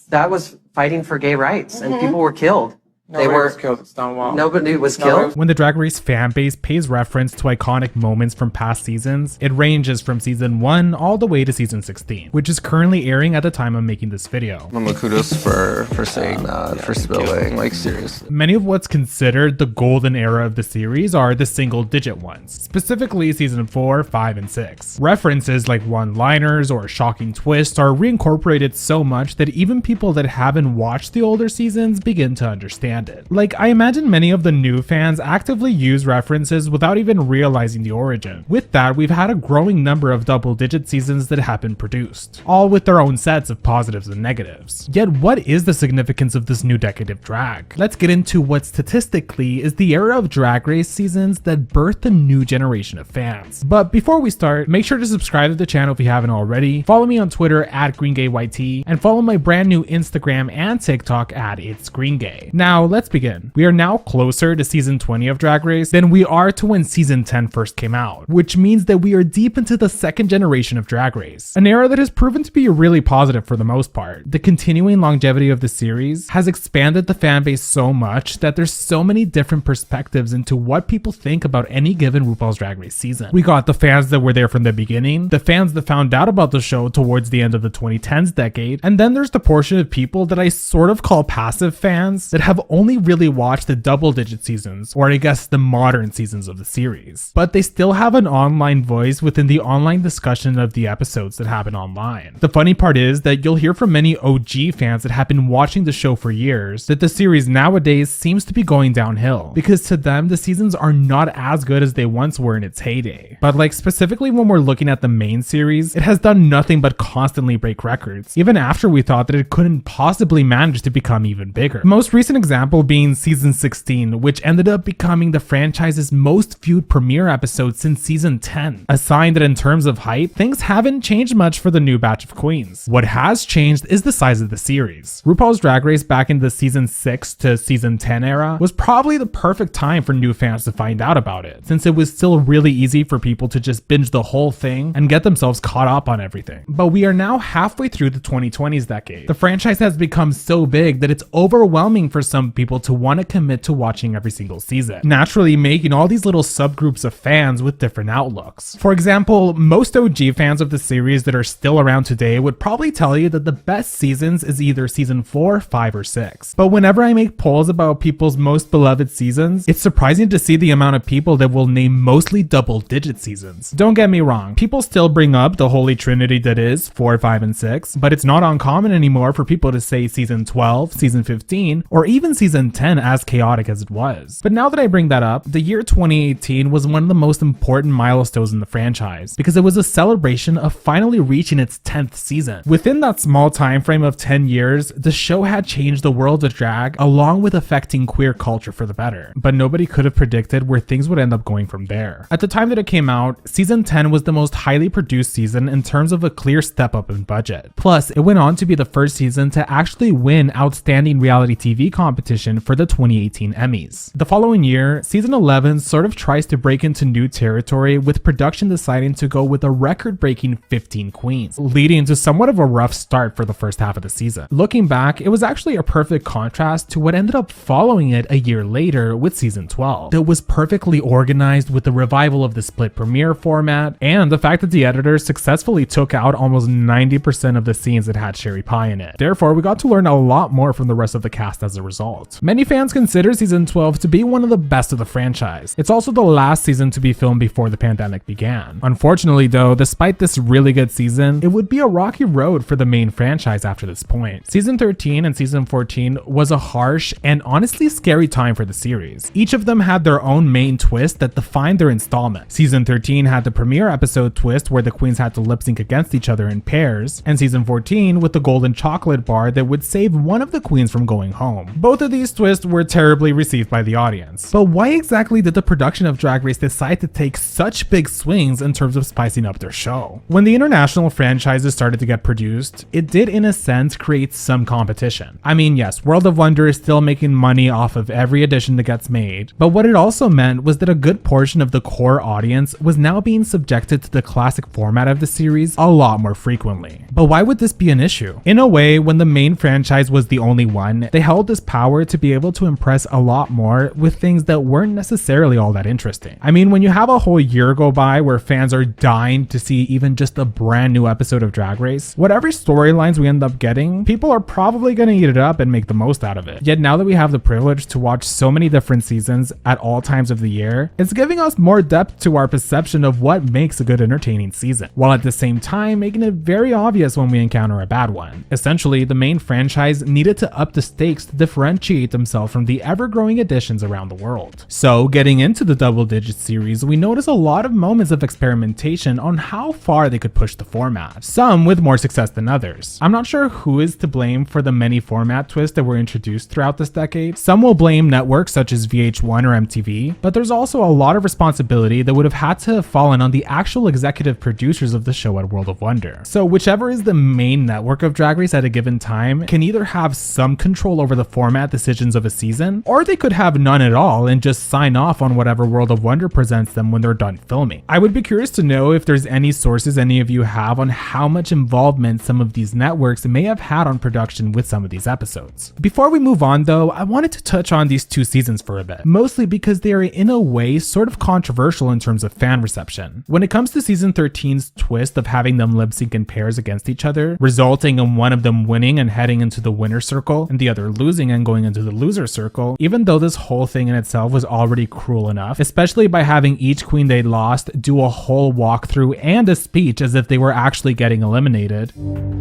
That was fighting for gay rights, and people were killed. Nobody was killed at Stonewall. Nobody was killed. When the Drag Race fanbase pays reference to iconic moments from past seasons, it ranges from season 1 all the way to season 16, which is currently airing at the time I'm making this video. Mama kudos for saying that, for spilling, like seriously. Many of what's considered the golden era of the series are the single-digit ones, specifically season 4, 5, and 6. References like one-liners or shocking twists are reincorporated so much that even people that haven't watched the older seasons begin to understand it. Like, I imagine many of the new fans actively use references without even realizing the origin. With that, we've had a growing number of double-digit seasons that have been produced, all with their own sets of positives and negatives. Yet, what is the significance of this new decade of drag? Let's get into what statistically is the era of Drag Race seasons that birthed a new generation of fans. But before we start, make sure to subscribe to the channel if you haven't already, follow me on Twitter at GreenGayYT, and follow my brand new Instagram and TikTok at It's GreenGay. Now, let's begin. We are now closer to season 20 of Drag Race than we are to when season 10 first came out, which means that we are deep into the second generation of Drag Race, an era that has proven to be really positive for the most part. The continuing longevity of the series has expanded the fan base so much that there's so many different perspectives into what people think about any given Rupauls Drag Race season. We got the fans that were there from the beginning, the fans that found out about the show towards the end of the 2010s decade, and then there's the portion of people that I sort of call passive fans that have only really watched the double-digit seasons, or I guess the modern seasons of the series. But they still have an online voice within the online discussion of the episodes that happen online. The funny part is that you'll hear from many OG fans that have been watching the show for years that the series nowadays seems to be going downhill, because to them the seasons are not as good as they once were in its heyday. But like specifically when we're looking at the main series, it has done nothing but constantly break records, even after we thought that it couldn't possibly manage to become even bigger. The most recent example being season 16, which ended up becoming the franchise's most viewed premiere episode since season 10. A sign that in terms of hype, things haven't changed much for the new batch of queens. What has changed is the size of the series. RuPaul's Drag Race back in the season 6 to season 10 era was probably the perfect time for new fans to find out about it, since it was still really easy for people to just binge the whole thing and get themselves caught up on everything. But we are now halfway through the 2020s decade. The franchise has become so big that it's overwhelming for some people to want to commit to watching every single season, naturally making all these little subgroups of fans with different outlooks. For example, most OG fans of the series that are still around today would probably tell you that the best seasons is either season 4, 5, or 6. But whenever I make polls about people's most beloved seasons, it's surprising to see the amount of people that will name mostly double-digit seasons. Don't get me wrong, people still bring up the holy trinity that is 4, 5, and 6, but it's not uncommon anymore for people to say season 12, season 15, or even season 10 as chaotic as it was. But now that I bring that up, the year 2018 was one of the most important milestones in the franchise, because it was a celebration of finally reaching its 10th season. Within that small time frame of 10 years, the show had changed the world of drag along with affecting queer culture for the better, but nobody could have predicted where things would end up going from there. At the time that it came out, season 10 was the most highly produced season in terms of a clear step up in budget. Plus, it went on to be the first season to actually win Outstanding Reality TV competition for the 2018 Emmys. The following year, season 11 sort of tries to break into new territory, with production deciding to go with a record-breaking 15 queens, leading to somewhat of a rough start for the first half of the season. Looking back, it was actually a perfect contrast to what ended up following it a year later with season 12. It was perfectly organized with the revival of the split premiere format, and the fact that the editors successfully took out almost 90% of the scenes that had Sherry Pie in it. Therefore, we got to learn a lot more from the rest of the cast as a result. Many fans consider season 12 to be one of the best of the franchise. It's also the last season to be filmed before the pandemic began. Unfortunately though, despite this really good season, it would be a rocky road for the main franchise after this point. Season 13 and season 14 was a harsh and honestly scary time for the series. Each of them had their own main twist that defined their installment. Season 13 had the premiere episode twist where the queens had to lip sync against each other in pairs, and season 14 with the golden chocolate bar that would save one of the queens from going home. Both of of these twists were terribly received by the audience. But why exactly did the production of Drag Race decide to take such big swings in terms of spicing up their show? When the international franchises started to get produced, it did in a sense create some competition. I mean, yes, World of Wonder is still making money off of every edition that gets made, but what it also meant was that a good portion of the core audience was now being subjected to the classic format of the series a lot more frequently. But why would this be an issue? In a way, when the main franchise was the only one, they held this power to be able to impress a lot more with things that weren't necessarily all that interesting. I mean, when you have a whole year go by where fans are dying to see even just a brand new episode of Drag Race, whatever storylines we end up getting, people are probably going to eat it up and make the most out of it. Yet now that we have the privilege to watch so many different seasons at all times of the year, it's giving us more depth to our perception of what makes a good entertaining season, while at the same time making it very obvious when we encounter a bad one. Essentially, the main franchise needed to up the stakes to differentiate themselves from the ever-growing additions around the world. So, getting into the double-digit series, we notice a lot of moments of experimentation on how far they could push the format, some with more success than others. I'm not sure who is to blame for the many format twists that were introduced throughout this decade. Some will blame networks such as VH1 or MTV, but there's also a lot of responsibility that would have had to have fallen on the actual executive producers of the show at World of Wonder. So whichever is the main network of Drag Race at a given time can either have some control over the format decisions of a season, or they could have none at all and just sign off on whatever World of Wonder presents them when they're done filming. I would be curious to know if there's any sources any of you have on how much involvement some of these networks may have had on production with some of these episodes. Before we move on though, I wanted to touch on these two seasons for a bit, mostly because they are in a way sort of controversial in terms of fan reception. When it comes to season 13's twist of having them lip sync in pairs against each other, resulting in one of them winning and heading into the winner circle and the other losing and going into the loser circle, even though this whole thing in itself was already cruel enough, especially by having each queen they lost do a whole walkthrough and a speech as if they were actually getting eliminated.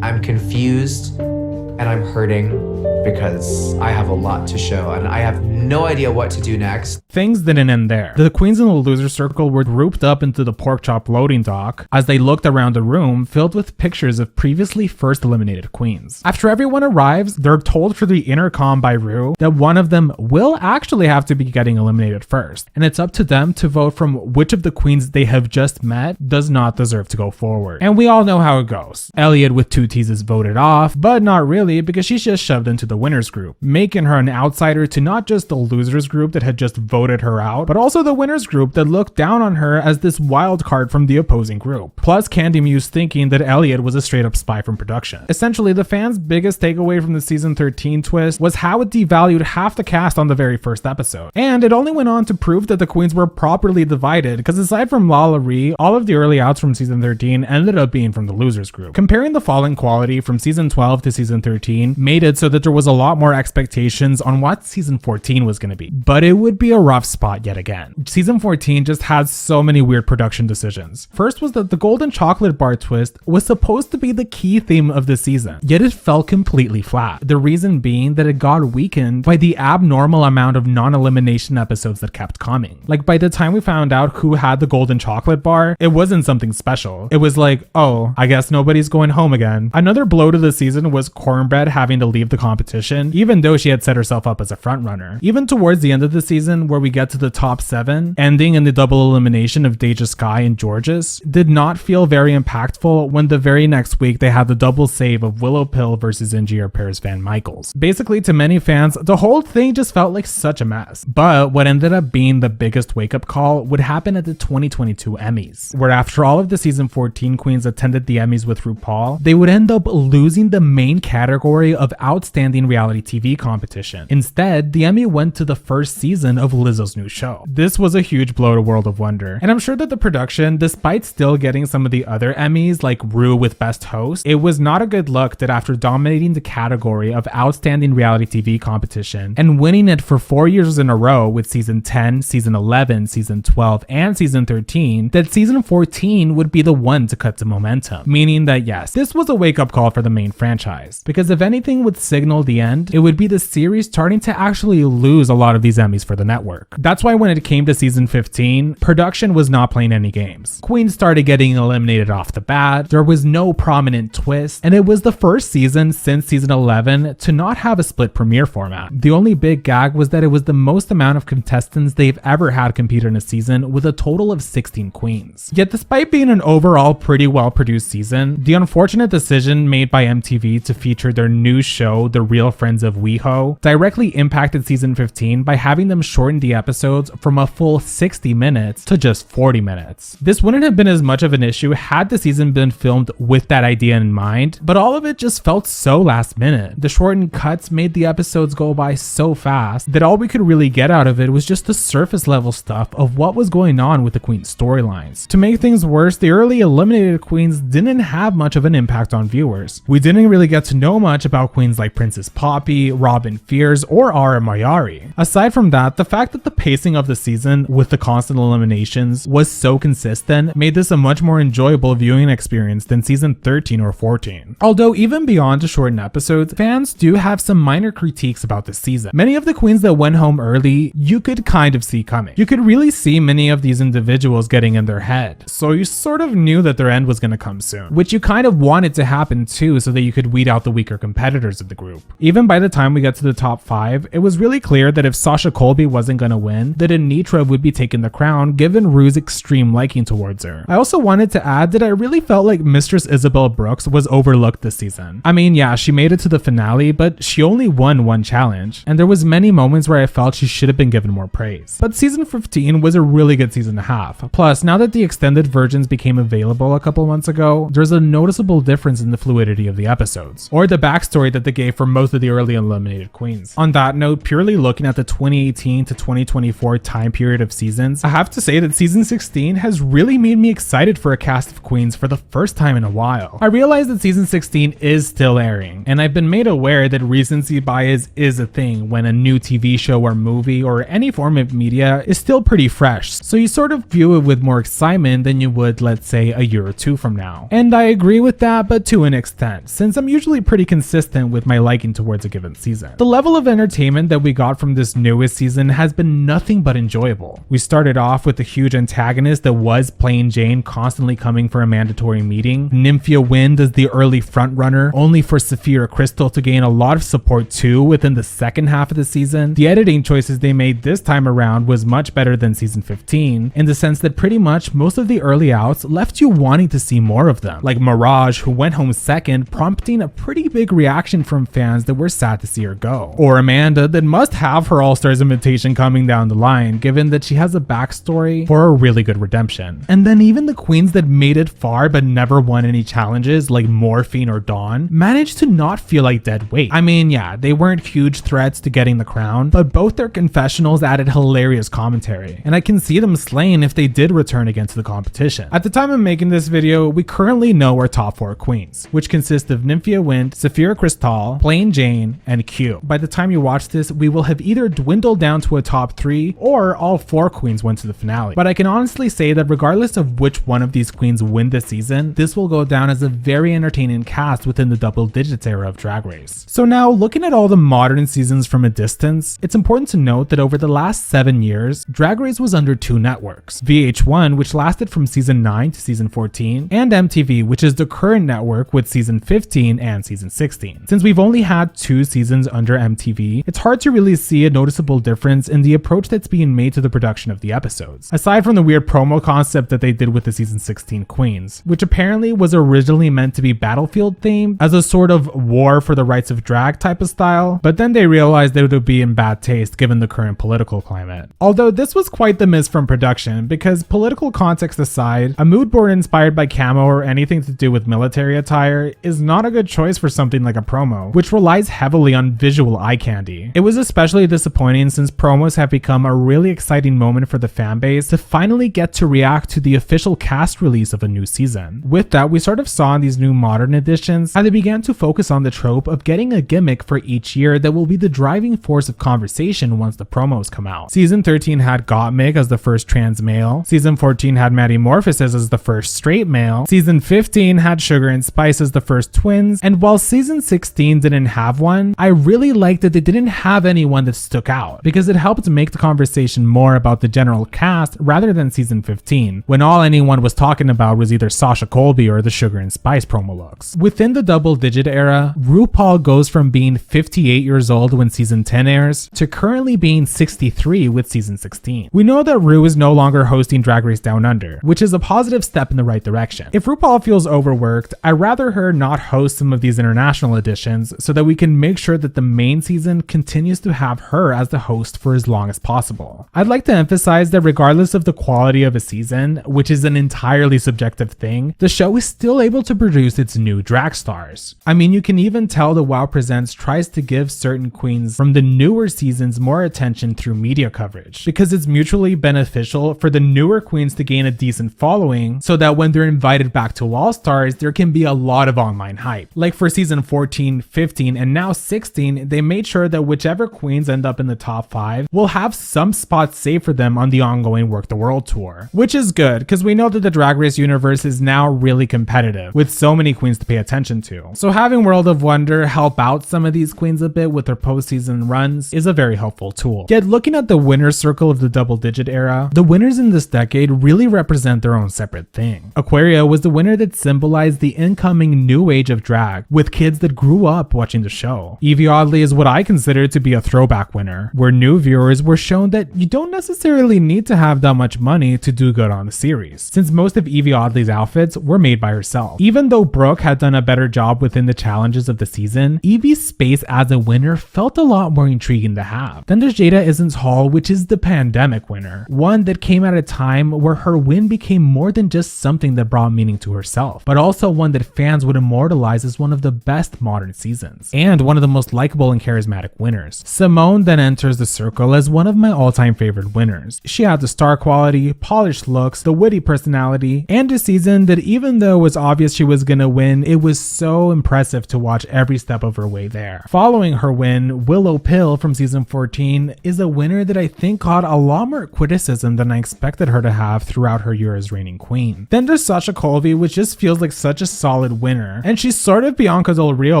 I'm confused and I'm hurting because I have a lot to show and I have no idea what to do next. Things didn't end there. The queens in the loser circle were grouped up into the pork chop loading dock as they looked around the room filled with pictures of previously first eliminated queens. After everyone arrives, they're told through the intercom by Ru that one of them will actually have to be getting eliminated first, and it's up to them to vote from which of the queens they have just met does not deserve to go forward. And we all know how it goes. Elliot with 2 T's is voted off, but not really because she's just shoved into the winners group, making her an outsider to not just the losers group that had just voted her out, but also the winners group that looked down on her as this wild card from the opposing group. Plus Candy Muse thinking that Elliot was a straight up spy from production. Essentially, the fans' biggest takeaway from the season 13 twist was how it devalued half the cast on the very first episode. And it only went on to prove that the queens were properly divided, because aside from Lala Ree, all of the early outs from season 13 ended up being from the losers group. Comparing the falling quality from season 12 to season 13 made it so that there was a lot more expectations on what season 14 was going to be. But it would be a rough spot yet again. Season 14 just had so many weird production decisions. First was that the golden chocolate bar twist was supposed to be the key theme of the season, yet it fell completely flat. The reason being that it got weakened by the abnormal amount of non-elimination episodes that kept coming. Like by the time we found out who had the golden chocolate bar, it wasn't something special. It was like, oh, I guess nobody's going home again. Another blow to the season was Cornbread having to leave the competition, even though she had set herself up as a frontrunner. Even towards the end of the season, where we get to the top 7, ending in the double elimination of Deja Sky and Georges, did not feel very impactful when the very next week they had the double save of Willow Pill versus Ingier Paris Van Michaels. Basically, to many fans, the whole thing just felt like such a mess. But what ended up being the biggest wake-up call would happen at the 2022 Emmys, where after all of the season 14 queens attended the Emmys with RuPaul, they would end up losing the main category of Outstanding Reality TV competition. Instead, the Emmy went to the first season of Lizzo's new show. This was a huge blow to World of Wonder, and I'm sure that the production, despite still getting some of the other Emmys like Ru with Best Host, it was not a good look that after dominating the category of Outstanding Reality TV competition and winning it for 4 years in a row with season 10, season 11, season 12, and season 13, that season 14 would be the one to cut the momentum. Meaning that yes, this was a wake-up call for the main franchise, because if anything would signal the end, it would be the series starting to actually lose a lot of these Emmys for the network. That's why when it came to season 15, production was not playing any games. Queens started getting eliminated off the bat, there was no prominent twist, and it was the first season since season 11 to not have a split premiere format. The only big gag was that it was the most amount of contestants they've ever had compete in a season, with a total of 16 queens. Yet despite being an overall pretty well produced season, the unfortunate decision made by MTV to feature their new show, The Real Friends of WeHo, directly impacted season 15 by having them shorten the episodes from a full 60 minutes to just 40 minutes. This wouldn't have been as much of an issue had the season been filmed with that idea in mind, but all of it just felt so last minute. The shortened cuts made the episodes go by so fast that all we could really get out of it was just the surface level stuff of what was going on with the Queen's storylines. To make things worse, the early eliminated queens didn't have much of an impact on viewers. We didn't really get to know much about queens like Princess Poppy, Robin Fears, or Ara Mayari. Aside from that, the fact that the pacing of the season with the constant eliminations was so consistent made this a much more enjoyable viewing experience than season 13 or 14. Although even beyond the shortened episodes, fans do have some minor critiques about this season. Many of the queens that went home early, you could kind of see coming. You could really see many of these individuals getting in their head, so you sort of knew that their end was going to come soon, which you kind of wanted to happen too, so that you could weed out the weaker competitors of the group. Even by the time we get to the top 5, it was really clear that if Sasha Colby wasn't going to win, that Anitra would be taking the crown given Rue's extreme liking towards her. I also wanted to add that I really felt like Mistress Isabel Brooks was overlooked this season. I mean, yeah, she made it to the finale, but she only won one challenge, and there was many moments where I felt she should have been given more praise. But season 15 was a really good season to have. Plus, now that the extended versions became available a couple months ago, there's a noticeable difference in the fluidity of the episodes, or the backstory that they gave for most of the early eliminated queens. On that note, purely looking at the 2018 to 2024 time period of seasons, I have to say that season 16 has really made me excited for a cast of queens for the first time in a while. I realize that season 16 is still airing, and I've been made aware that recency bias is a thing when a new TV show or movie or any form of media is still pretty fresh, so you sort of view it with more excitement than you would, let's say, a year or two from now. And I agree with that, but to an extent, since I'm usually pretty consistent with my liking towards a given season. The level of entertainment that we got from this newest season has been nothing but enjoyable. We started off with a huge antagonist that was Plain Jane constantly coming for a mandatory meeting, Nymphia Wind as the early frontrunner, only for Saphira Crystal to gain a lot of support too within the second half of the season. The editing choices they made this time around was much better than season 15, in the sense that pretty much most of the early outs left you wanting to see more of them, like Mirage, who went home second, prompting a pretty big reaction from fans that were sad to see her go, or Amanda, that must have her All-Stars invitation coming down the line, given that she has a backstory for a really good redemption. And then even the queens that made it far but never won any challenges, like Morphine or Dawn, managed to not feel like dead weight. I mean, yeah, they weren't huge threats to getting the crown, but both their confessionals added hilarious commentary, and I can see them slaying if they did return again to the competition. At the time of making this video, we currently know our top 4 queens, which consist of Nymphia Wind, Saphira Crystal, Plain Jane, and Q. By the time you watch this, we will have either dwindled down to a top 3 or all 4 queens went to the finale. But I can honestly say that regardless of which one of these queens win this season, this will go down as a very entertaining cast within the double digits era of Drag Race. So now, looking at all the modern seasons from a distance, it's important to note that over the last 7 years, Drag Race was under 2 networks: VH1, which lasted from season 9 to season 14, and MTV, which is the current network with season 15 and season 16. Since we've only had 2 seasons under MTV, it's hard to really see a noticeable difference in the approach that's being made to the production of the episodes, aside from the weird promo concept that they did with the season 16 queens, which apparently was originally meant to be Battlefield themed as a sort of war for the rights of drag type of style, but then they realized that it would be in bad taste given the current political climate. Although this was quite the miss from production, because political context aside, a mood board inspired by camo or anything to do with military attire is not a good choice for something like a promo, which relies heavily on visual eye candy. It was especially disappointing since promos have become a really exciting moment for the fanbase to finally get to react to the official cast release of a new season. With that, we sort of saw in these new modern editions how they began to focus on the trope of getting a gimmick for each year that will be the driving force of conversation once the promos come out. Season 13 had Gottmik as the first trans male, Season 14 had Metamorphosis as the first straight male, Season 15 had Sugar and Spice as the first twins, and while Season 16 didn't have one, I really liked that they didn't have anyone that stuck out, because it helped make the conversation more about the general cast rather than season 15, when all anyone was talking about was either Sasha Colby or the Sugar and Spice promo looks. Within the double-digit era, RuPaul goes from being 58 years old when season 10 airs to currently being 63 with season 16. We know that Ru is no longer hosting Drag Race Down Under, which is a positive step in the right direction. If RuPaul feels overworked, I'd rather her not host some of these international editions so that we can make sure that the main season continues to have her as the host for as long as possible. I'd like to emphasize that regardless of the quality of a season, which is an entirely subjective thing, the show is still able to produce its new drag stars. I mean, you can even tell the WoW Presents tries to give certain queens from the newer seasons more attention through media coverage, because it's mutually beneficial for the newer queens to gain a decent following so that when they're invited back to All Stars, there can be a lot of online hype. Like for season 14, 15, and now 16, they made sure that whichever queens end up in the top 5 will have some spots saved for them on the ongoing Work the World tour, which is good because we know that the Drag Race universe is now really competitive with so many queens to pay attention to. So having World of Wonder help out some of these queens a bit with their postseason runs is a very helpful tool. Yet looking at the winner's circle of the double digit era, the winners in this decade really represent their own separate thing. Aquaria was the winner that symbolized the incoming new age of drag, with kids that grew up watching the show. Evie Oddly is what I consider to be a throwback winner, where new viewers were shown that you don't necessarily need to have that much money to do good on the series, since most of Evie Oddly's outfits were made by herself. Even though Brooke had done a better job within the challenges of the season, Evie's space as a winner felt a lot more intriguing to have. Then there's Jada Essence Hall, which is the pandemic winner, one that came at a time where her win became more than just something that brought meaning to herself, but also one that fans would immortalize as one of the best modern seasons, and one of the most likable and charismatic winners. Simone then enters the circle as one of my all-time favorite winners. She had the star quality, polished looks, the witty personality, and a season that even though it was obvious she was gonna win, it was so impressive to watch every step of her way there. Following her win, Willow Pill from season 14 is a winner that I think caught a lot more criticism than I expected her to have throughout her year as reigning queen. Then there's Sasha Colby, which just feels like such a solid winner, and she's sort of Bianca Del Rio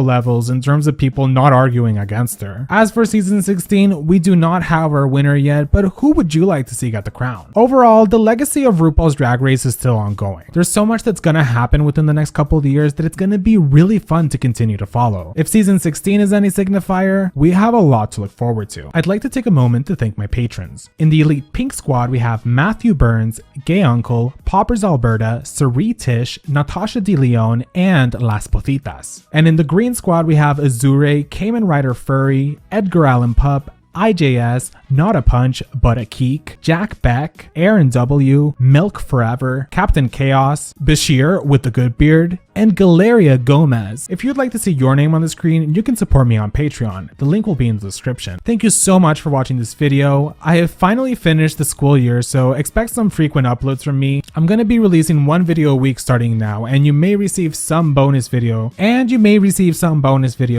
levels in terms of people not arguing against her. As for season 16, we do not have our winner yet, but who would you like to see get the crown? Overall, the legacy of RuPaul's Drag Race is still ongoing. There's so much that's gonna happen within the next couple of years that it's gonna be really fun to continue to follow. If season 16 is any signifier, we have a lot to look forward to. I'd like to take a moment to thank my patrons. In the Elite Pink Squad, we have Matthew Burns, Gay Uncle, Poppers Alberta, Sari Tish, Natasha De Leon, and Las Pothitas. And in the Green Squad, we have Azure, Cayman Rider Furry, Edgar Allan Pup, IJS, Not a Punch, But a Keek, Jack Beck, Aaron W, Milk Forever, Captain Chaos, Bashir with the Good Beard, and Galeria Gomez. If you'd like to see your name on the screen, you can support me on Patreon. The link will be in the description. Thank you so much for watching this video. I have finally finished the school year, so expect some frequent uploads from me. I'm going to be releasing one video a week starting now, and you may receive some bonus video,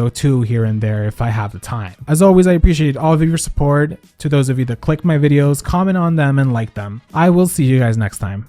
too here and there if I have the time. As always, I appreciate all of your support. To those of you that click my videos, comment on them, and like them. I will see you guys next time.